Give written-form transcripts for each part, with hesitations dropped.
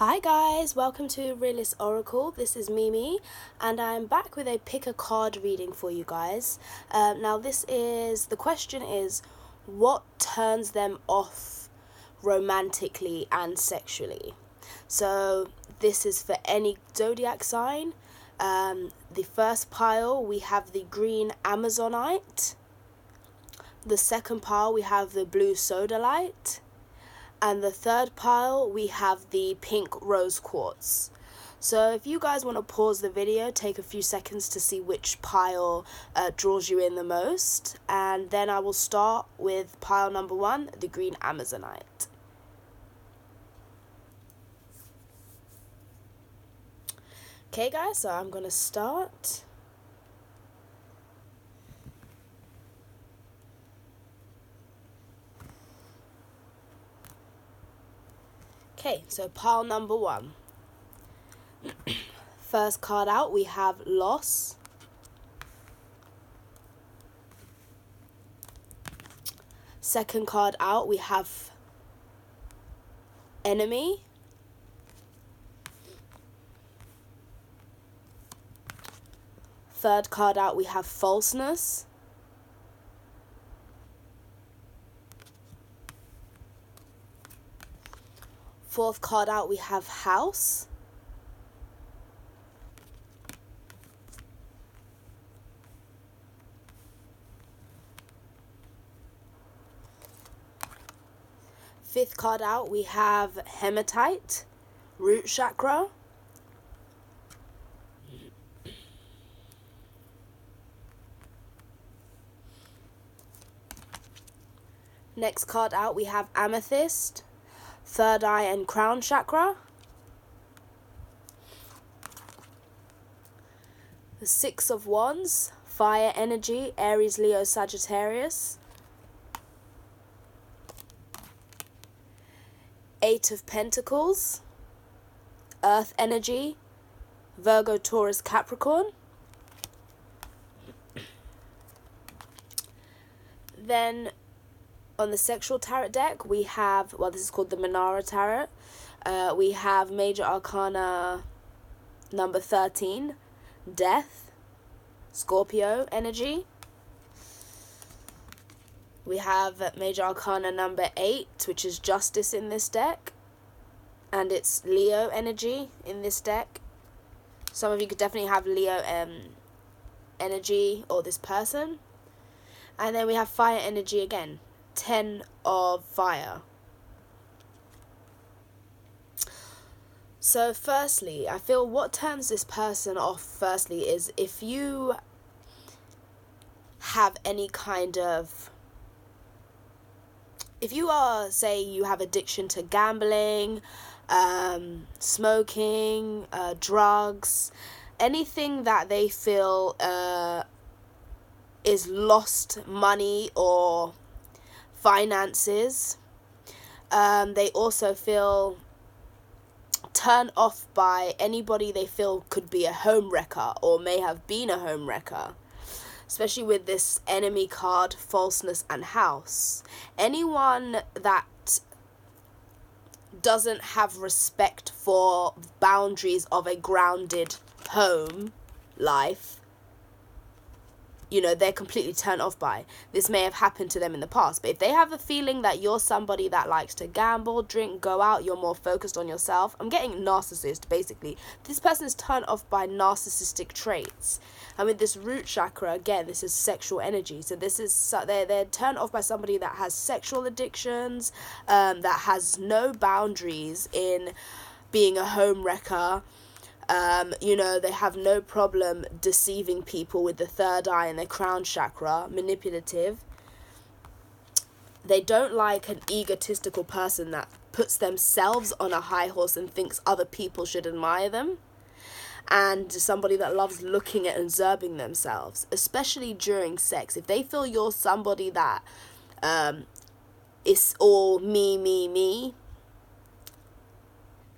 Hi guys, welcome to Realist Oracle. This is Mimi and I'm back with a pick a card reading for you guys. Now the question is, what turns them off romantically and sexually? So this is for any zodiac sign. The first pile we have the green Amazonite. The second pile we have the blue Sodalite. And the third pile, we have the pink rose quartz. So if you guys want to pause the video, take a few seconds to see which pile draws you in the most. And then I will start with pile number 1, the green Amazonite. Okay guys, so I'm going to start. Okay, so pile number 1. First card out, we have loss. Second card out, we have enemy. Third card out, we have falseness. Fourth card out, we have house. Fifth card out, we have hematite, root chakra. Next card out, we have amethyst, third eye and crown chakra. The Six of Wands, fire energy, Aries, Leo, Sagittarius. Eight of Pentacles, earth energy, Virgo, Taurus, Capricorn. Then on the sexual tarot deck, we have, well, this is called the Manara Tarot. We have Major Arcana number 13, Death, Scorpio energy. We have Major Arcana number 8, which is Justice in this deck. And it's Leo energy in this deck. Some of you could definitely have Leo energy or this person. And then we have fire energy again. 10 of fire. So firstly, I feel what turns this person off firstly is if you have any kind of, if you are, say you have addiction to gambling, smoking, drugs, anything that they feel is lost money or finances, they also feel turned off by anybody they feel could be a home wrecker or may have been a home wrecker, especially with this enemy card, falseness and house. Anyone that doesn't have respect for boundaries of a grounded home life, you know, they're completely turned off by. This may have happened to them in the past, but if they have a feeling that you're somebody that likes to gamble, drink, go out, you're more focused on yourself. I'm getting narcissist, basically. This person is turned off by narcissistic traits. And with this root chakra, again, this is sexual energy. So this is, they're turned off by somebody that has sexual addictions, that has no boundaries in being a home wrecker. You know, they have no problem deceiving people with the third eye and their crown chakra, manipulative. They don't like an egotistical person that puts themselves on a high horse and thinks other people should admire them. And somebody that loves looking at and observing themselves, especially during sex. If they feel you're somebody that is all me,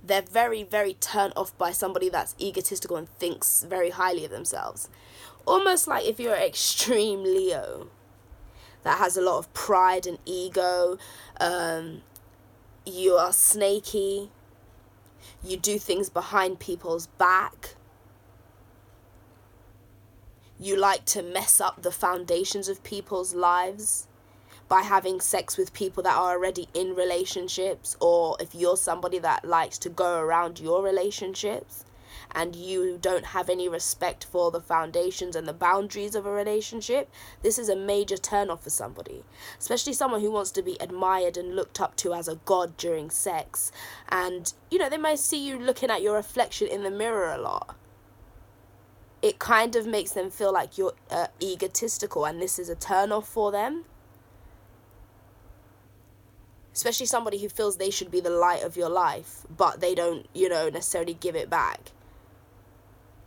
they're very, very turned off by somebody that's egotistical and thinks very highly of themselves. Almost like if you're an extreme Leo that has a lot of pride and ego, you are snaky, You do things behind people's back. You like to mess up the foundations of people's lives by having sex with people that are already in relationships, or if you're somebody that likes to go around your relationships and you don't have any respect for the foundations and the boundaries of a relationship, this is a major turn off for somebody, especially someone who wants to be admired and looked up to as a god during sex. And they might see you looking at your reflection in the mirror a lot. It kind of makes them feel like you're egotistical, and this is a turn off for them. Especially somebody who feels they should be the light of your life, but they don't, necessarily give it back.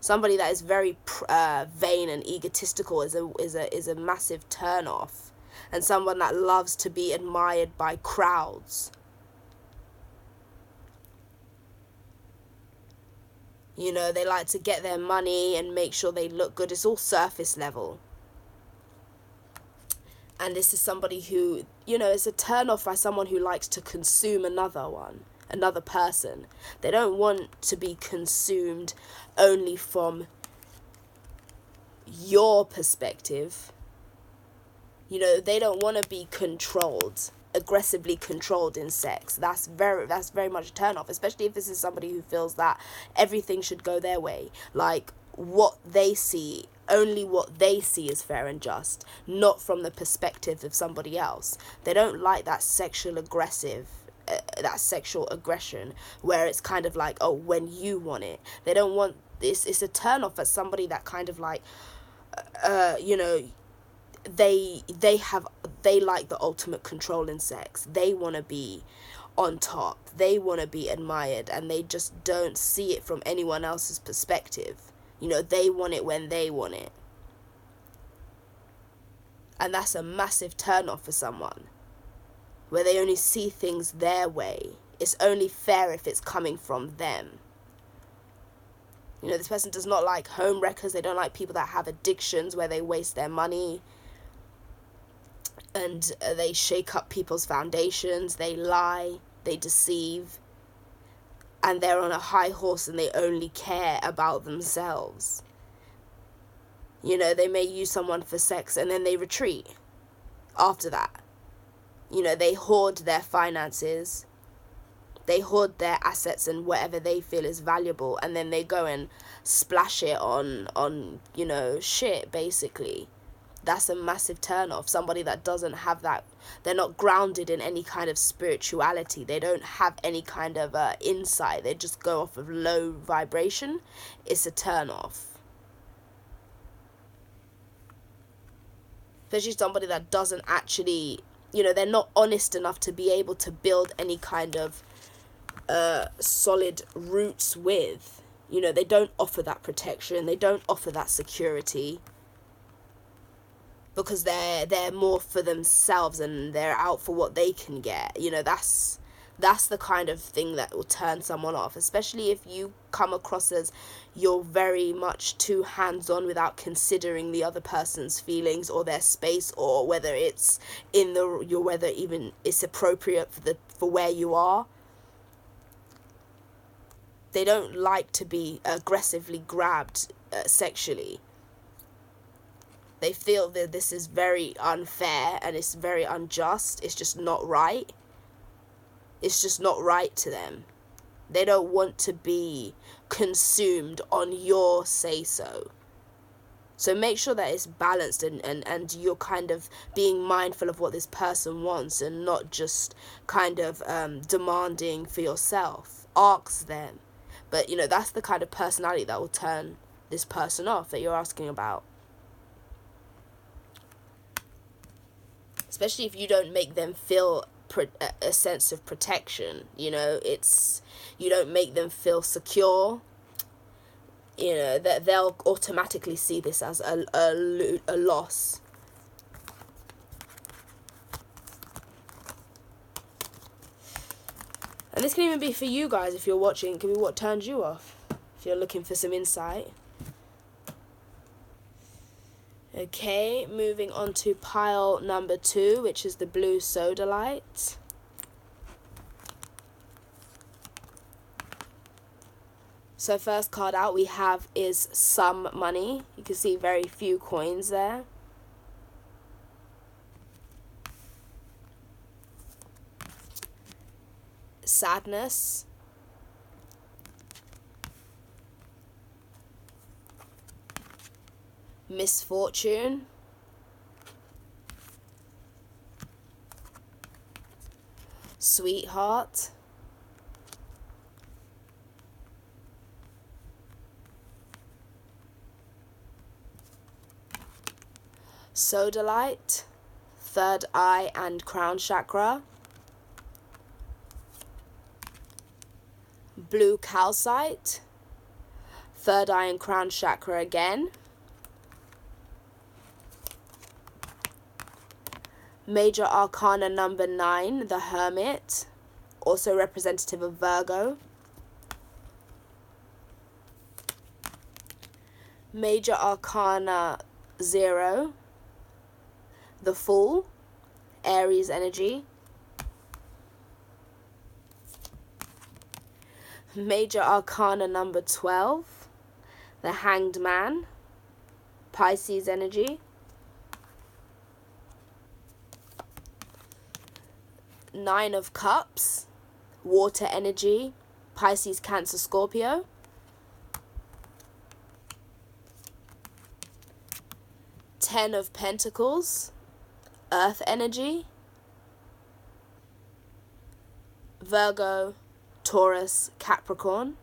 Somebody that is very vain and egotistical is a massive turn off, and someone that loves to be admired by crowds. They like to get their money and make sure they look good. It's all surface level. And this is somebody who, is a turn off by someone who likes to consume another person. They don't want to be consumed only from your perspective. They don't want to be aggressively controlled in sex. That's very much a turn off, especially if this is somebody who feels that everything should go their way. Like, only what they see is fair and just, not from the perspective of somebody else. They don't like that sexual aggression where it's kind of like, oh, when you want it. They don't want this. It's a turn off as somebody that kind of like, they like the ultimate control in sex. They want to be on top. They want to be admired, and they just don't see it from anyone else's perspective. They want it when they want it. And that's a massive turn off for someone, where they only see things their way. It's only fair if it's coming from them. This person does not like home wreckers. They don't like people that have addictions where they waste their money and they shake up people's foundations. They lie, they deceive, and they're on a high horse and they only care about themselves. They may use someone for sex and then they retreat after that. They hoard their finances, they hoard their assets and whatever they feel is valuable, and then they go and splash it on shit, basically. That's a massive turn off. Somebody that doesn't have that, they're not grounded in any kind of spirituality. They don't have any kind of insight. They just go off of low vibration. It's a turn off. Especially somebody that doesn't actually, they're not honest enough to be able to build any kind of solid roots with. They don't offer that protection. They don't offer that security. Because they're more for themselves and they're out for what they can get. That's the kind of thing that will turn someone off, especially if you come across as you're very much too hands-on without considering the other person's feelings or their space, or whether it's whether even it's appropriate for where you are. They don't like to be aggressively grabbed sexually. They feel that this is very unfair and it's very unjust. It's just not right. It's just not right to them. They don't want to be consumed on your say-so. So make sure that it's balanced and you're kind of being mindful of what this person wants and not just kind of demanding for yourself. Ask them. But, that's the kind of personality that will turn this person off that you're asking about. Especially if you don't make them feel a sense of protection. You don't make them feel secure. That they'll automatically see this as a loss. And this can even be for you guys if you're watching. It can be what turns you off if you're looking for some insight. Okay, moving on to pile number 2, which is the blue Sodalite. So first card out we have is some money. You can see very few coins there. Sadness. Misfortune. Sweetheart. Sodalite, third eye and crown chakra. Blue calcite, third eye and crown chakra again. Major Arcana number 9, the Hermit, also representative of Virgo. Major Arcana 0, the Fool, Aries energy. Major Arcana number 12, the Hanged Man, Pisces energy. Nine of Cups, water energy, Pisces, Cancer, Scorpio. Ten of Pentacles, earth energy. Virgo, Taurus, Capricorn.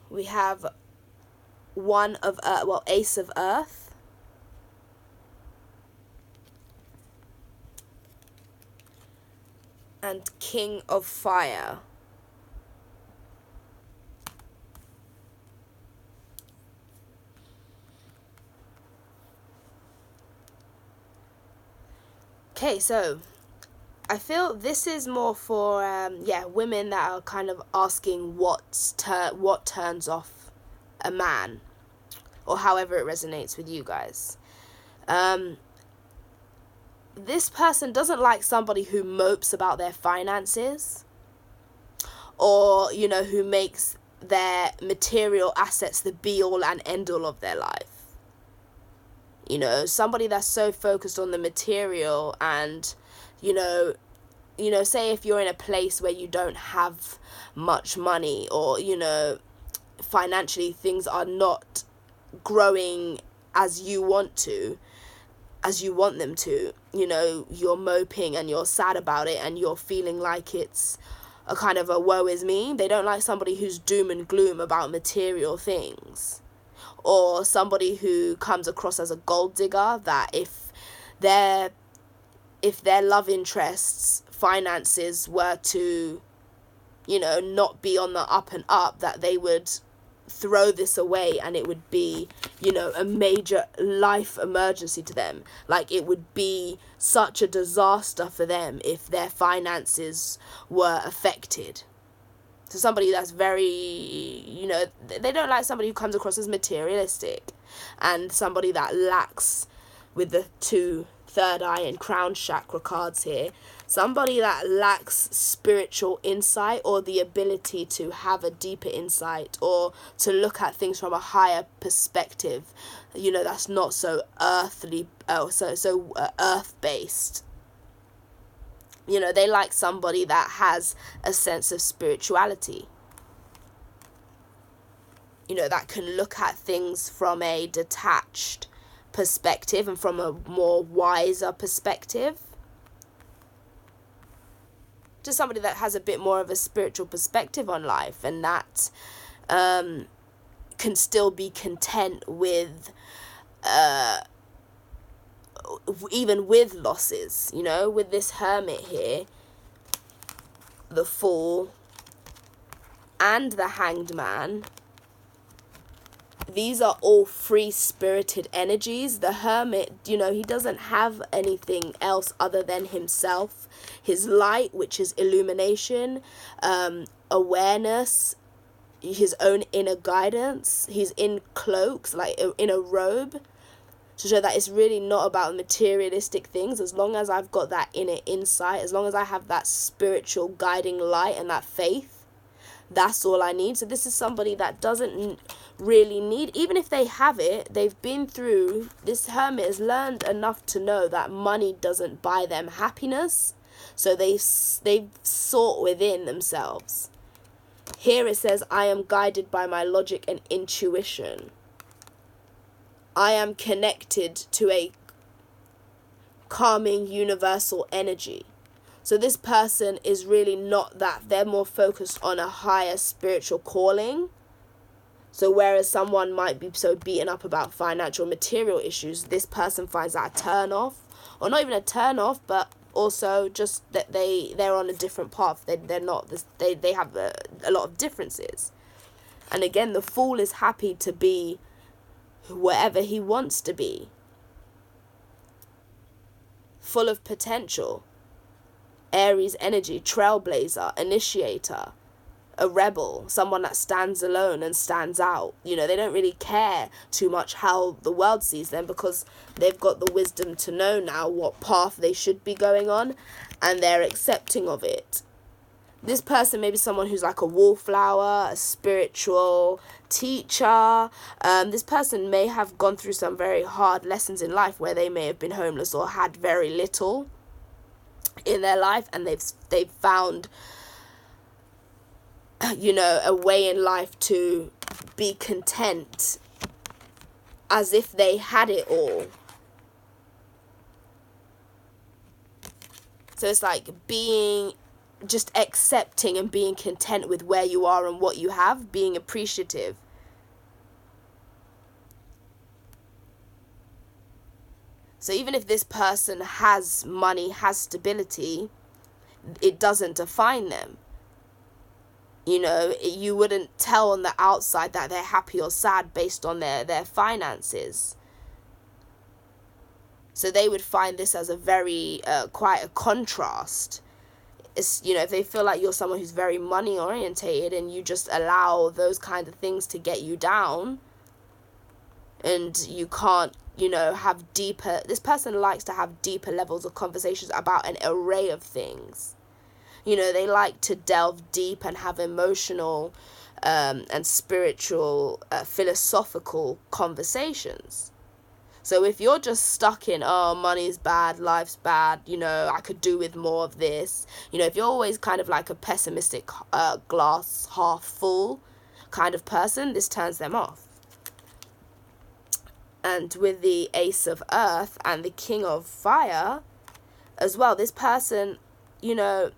We have Ace of Earth. And King of Fire. Okay, so I feel this is more for women that are kind of asking what turns off a man, or however it resonates with you guys. This person doesn't like somebody who mopes about their finances, or who makes their material assets the be all and end all of their life. Somebody that's so focused on the material, and say if you're in a place where you don't have much money, or financially things are not growing as you want them to, you're moping and you're sad about it and you're feeling like it's a kind of a woe is me. They don't like somebody who's doom and gloom about material things, or somebody who comes across as a gold digger, that if their love interests finances were to not be on the up and up, that they would throw this away and it would be a major life emergency to them. Like, it would be such a disaster for them if their finances were affected. So somebody that's very, they don't like somebody who comes across as materialistic, and somebody that lacks, with the two third eye and crown chakra cards here, somebody that lacks spiritual insight, or the ability to have a deeper insight, or to look at things from a higher perspective, that's not so earthly, earth-based. They like somebody that has a sense of spirituality, that can look at things from a detached perspective and from a more wiser perspective. Just somebody that has a bit more of a spiritual perspective on life, and that can still be content with even with losses. With this Hermit here, the Fool and the Hanged Man, these are all free-spirited energies. The Hermit, he doesn't have anything else other than himself, his light, which is illumination, awareness, his own inner guidance. He's in cloaks, like in a robe. to show that it's really not about materialistic things. As long as I've got that inner insight, as long as I have that spiritual guiding light and that faith, that's all I need. So this is somebody that doesn't really need, even if they have it, they've been through, this hermit has learned enough to know that money doesn't buy them happiness. So they've sought within themselves. Here it says, I am guided by my logic and intuition. I am connected to a calming universal energy. So this person is really not that. They're more focused on a higher spiritual calling. So whereas someone might be so beaten up about financial material issues, this person finds that a turn off. Or not even a turn off, but also just that they're on a different path. They're not this, they have a lot of differences. And again, the Fool is happy to be wherever he wants to be. Full of potential. Aries energy, trailblazer, initiator, a rebel, someone that stands alone and stands out. You know, they don't really care too much how the world sees them, because they've got the wisdom to know now what path they should be going on, and they're accepting of it. This person may be someone who's like a wallflower, a spiritual teacher. This person may have gone through some very hard lessons in life where they may have been homeless or had very little in their life, and they've found, you know, a way in life to be content as if they had it all. So it's like being, just accepting and being content with where you are and what you have, being appreciative. So even if this person has money, has stability, it doesn't define them. You know, you wouldn't tell on the outside that they're happy or sad based on their finances. So they would find this as a very, quite a contrast. It's, you know, if they feel like you're someone who's very money orientated and you just allow those kind of things to get you down, and you can't, you know, have deeper, this person likes to have deeper levels of conversations about an array of things. You know, they like to delve deep and have emotional and spiritual, philosophical conversations. So if you're just stuck in, oh, money's bad, life's bad, you know, I could do with more of this. You know, if you're always kind of like a pessimistic, glass half full kind of person, this turns them off. And with the Ace of Earth and the King of Fire as well, this person, you know,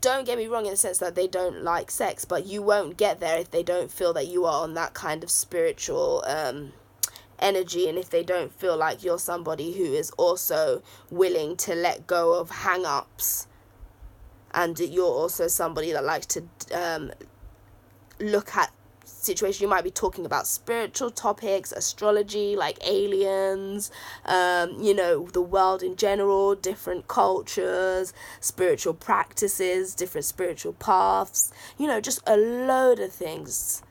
don't get me wrong in the sense that they don't like sex, but you won't get there if they don't feel that you are on that kind of spiritual energy, and if they don't feel like you're somebody who is also willing to let go of hang-ups, and you're also somebody that likes to look at situation. You might be talking about spiritual topics, astrology, like aliens, you know, the world in general, different cultures, spiritual practices, different spiritual paths, you know, just a load of things.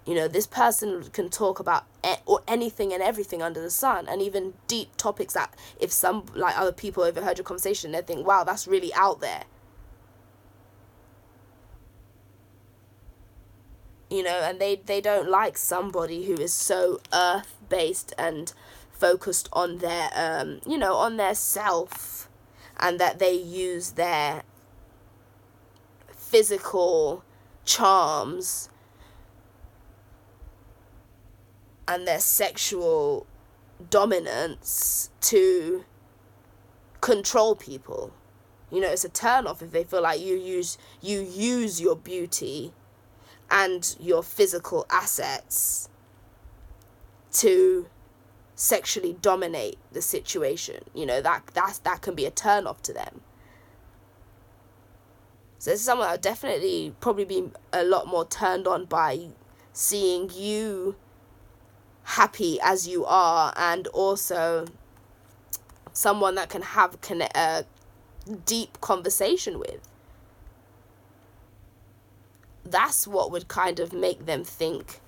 You know, this person can talk about or anything and everything under the sun, and even deep topics that if some, like, other people overheard your conversation, they think, wow, that's really out there. You know, and they don't like somebody who is so earth-based and focused on their, you know, on their self, and that they use their physical charms and their sexual dominance to control people. You know, it's a turn off if they feel like you use your beauty and your physical assets to sexually dominate the situation. You know, that can be a turn off to them. So this is someone that would definitely probably be a lot more turned on by seeing you happy as you are, and also someone that can have a deep conversation with. That's what would kind of make them think,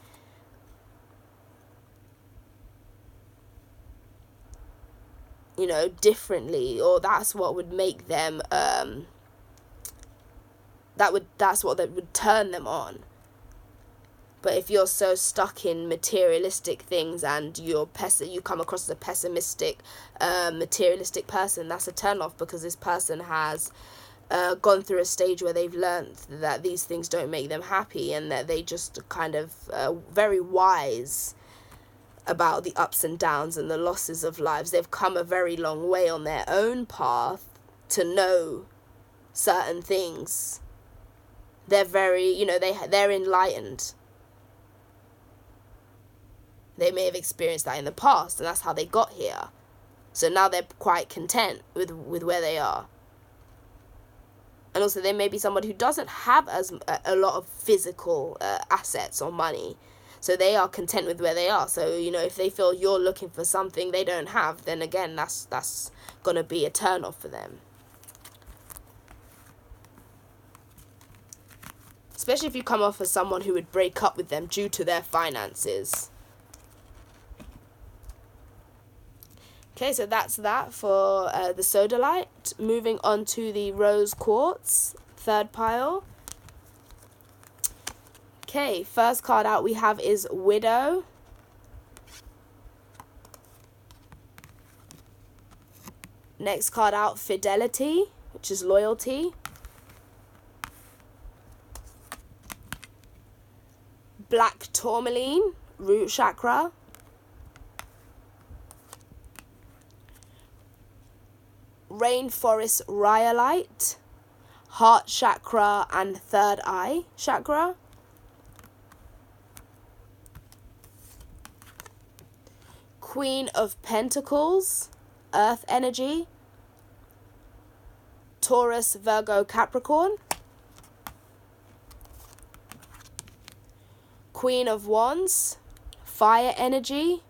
differently, or that's what would make them that's what that would turn them on. But if you're so stuck in materialistic things and you come across as a pessimistic, materialistic person, that's a turn off, because this person has gone through a stage where they've learned that these things don't make them happy, and that they just kind of very wise about the ups and downs and the losses of lives. They've come a very long way on their own path to know certain things. They're very, they're enlightened. They may have experienced that in the past, and that's how they got here. So now they're quite content with where they are. And also, there may be somebody who doesn't have a lot of physical assets or money. So they are content with where they are. So, if they feel you're looking for something they don't have, then again, that's going to be a turn off for them. Especially if you come off as someone who would break up with them due to their finances. Okay, so that's that for the Sodalite. Moving on to the Rose Quartz, third pile. Okay, first card out we have is Widow. Next card out, Fidelity, which is loyalty. Black Tourmaline, root chakra. Rainforest Rhyolite, heart chakra and third eye chakra. Queen of Pentacles, earth energy. Taurus, Virgo, Capricorn. Queen of Wands, fire energy.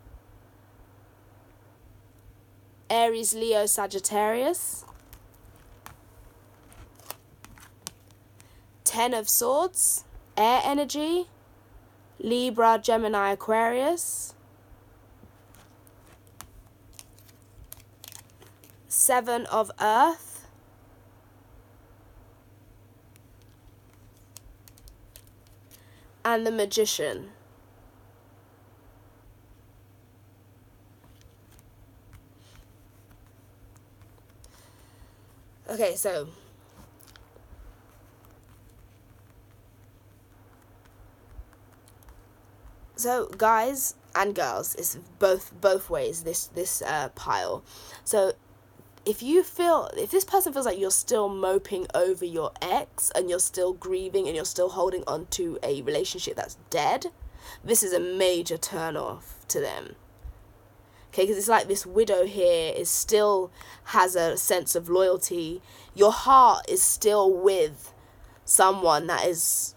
Aries, Leo, Sagittarius. Ten of Swords, air energy. Libra, Gemini, Aquarius. Seven of Earth. And the Magician. Okay, so guys and girls, it's both ways, this pile. So if this person feels like you're still moping over your ex, and you're still grieving, and you're still holding on to a relationship that's dead, this is a major turn off to them. Okay, because it's like this widow here still has a sense of loyalty. Your heart is still with someone that is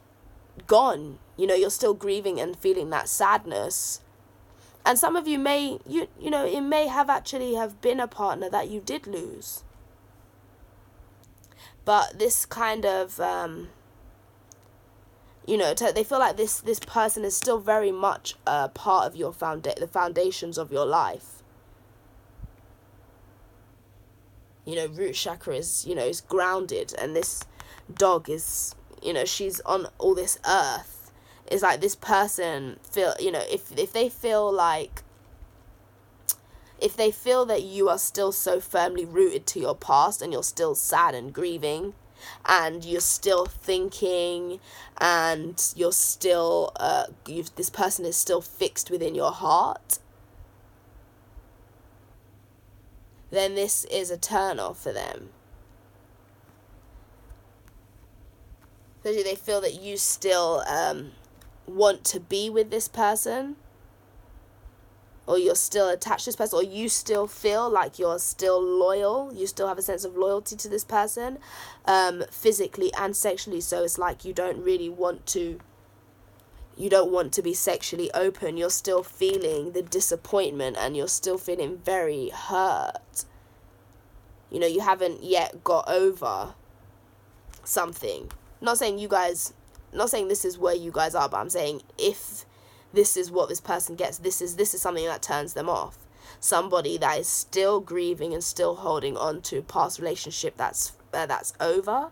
gone. You're still grieving and feeling that sadness. And some of you may, it may have actually have been a partner that you did lose. But this kind of, they feel like this person is still very much a part of your the foundations of your life. Root chakra is, is grounded, and this dog is, she's on all this earth. It's like this person feel, if they feel that you are still so firmly rooted to your past, and you're still sad and grieving, and you're still thinking, and you're still this person is still fixed within your heart, then this is a turn off for them. Especially they feel that you still want to be with this person, or you're still attached to this person, or you still feel like you're still loyal, you still have a sense of loyalty to this person, physically and sexually. So it's like you don't want to be sexually open. You're still feeling the disappointment, and you're still feeling very hurt. You haven't yet got over something. Not saying this is where you guys are, but I'm saying if this is what this person gets, this is something that turns them off. somebody that is still grieving and still holding on to a past relationship that's over,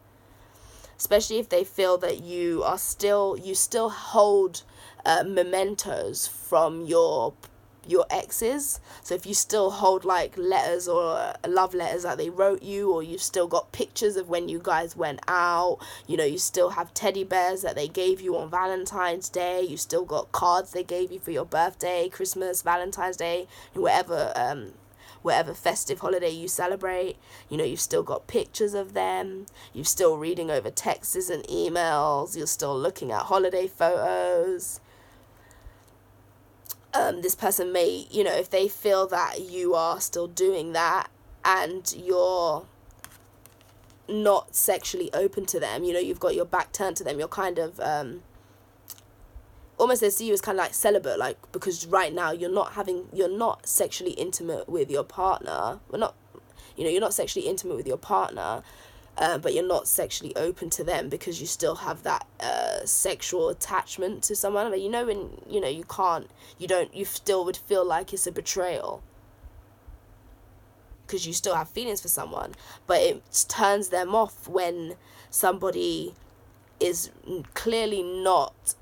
especially if they feel that you still hold mementos from your exes. So if you still hold like letters or love letters that they wrote you, or you've still got pictures of when you guys went out, you still have teddy bears that they gave you on Valentine's Day, you still got cards they gave you for your birthday, Christmas, Valentine's Day, whatever festive holiday you celebrate, you've still got pictures of them, you're still reading over texts and emails, you're still looking at holiday photos. This person may, if they feel that you are still doing that and you're not sexually open to them, you've got your back turned to them, you're kind of, almost they see you as kind of like celibate, like, because right now you're not sexually intimate with your partner. You're not sexually intimate with your partner, but you're not sexually open to them because you still have that sexual attachment to someone. But when you still would feel like it's a betrayal because you still have feelings for someone, but it turns them off when somebody is clearly not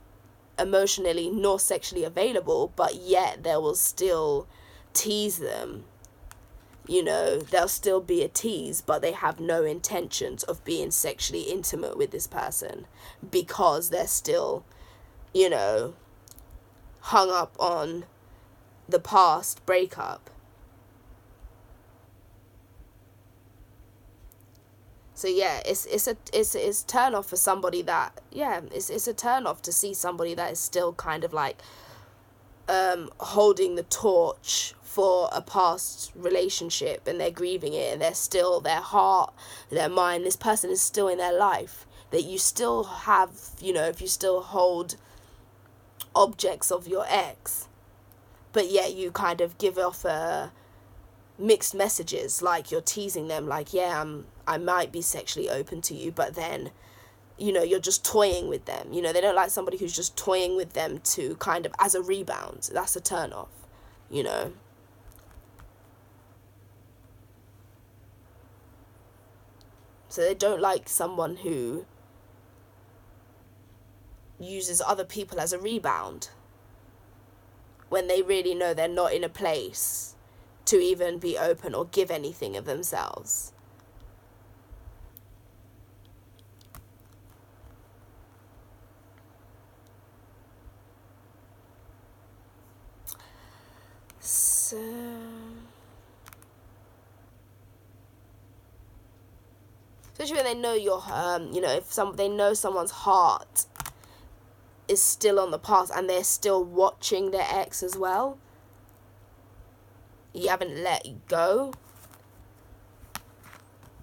emotionally nor sexually available, but yet they will still tease them. They'll still be a tease, but they have no intentions of being sexually intimate with this person because they're still, hung up on the past breakup. So yeah, it's turn off for somebody that, it's a turn off to see somebody that is still kind of like holding the torch for a past relationship, and they're grieving it, and they're still, their heart, their mind, this person is still in their life, that you still have, if you still hold objects of your ex, but yet you kind of give off mixed messages, like you're teasing them, like, I might be sexually open to you, but then you're just toying with them. They don't like somebody who's just toying with them to kind of as a rebound. That's a turn off, So they don't like someone who uses other people as a rebound when they really know they're not in a place to even be open or give anything of themselves. So especially when they know if they know someone's heart is still on the past and they're still watching their ex as well, you haven't let go.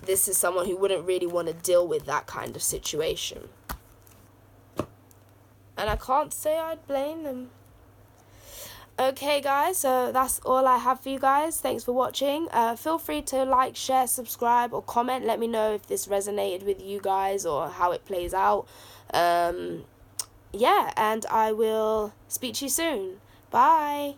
This is someone who wouldn't really want to deal with that kind of situation, and I can't say I'd blame them. Okay guys, so that's all I have for you guys. Thanks for watching. Feel free to like, share, subscribe, or comment. Let me know if this resonated with you guys or how it plays out. And I will speak to you soon. Bye.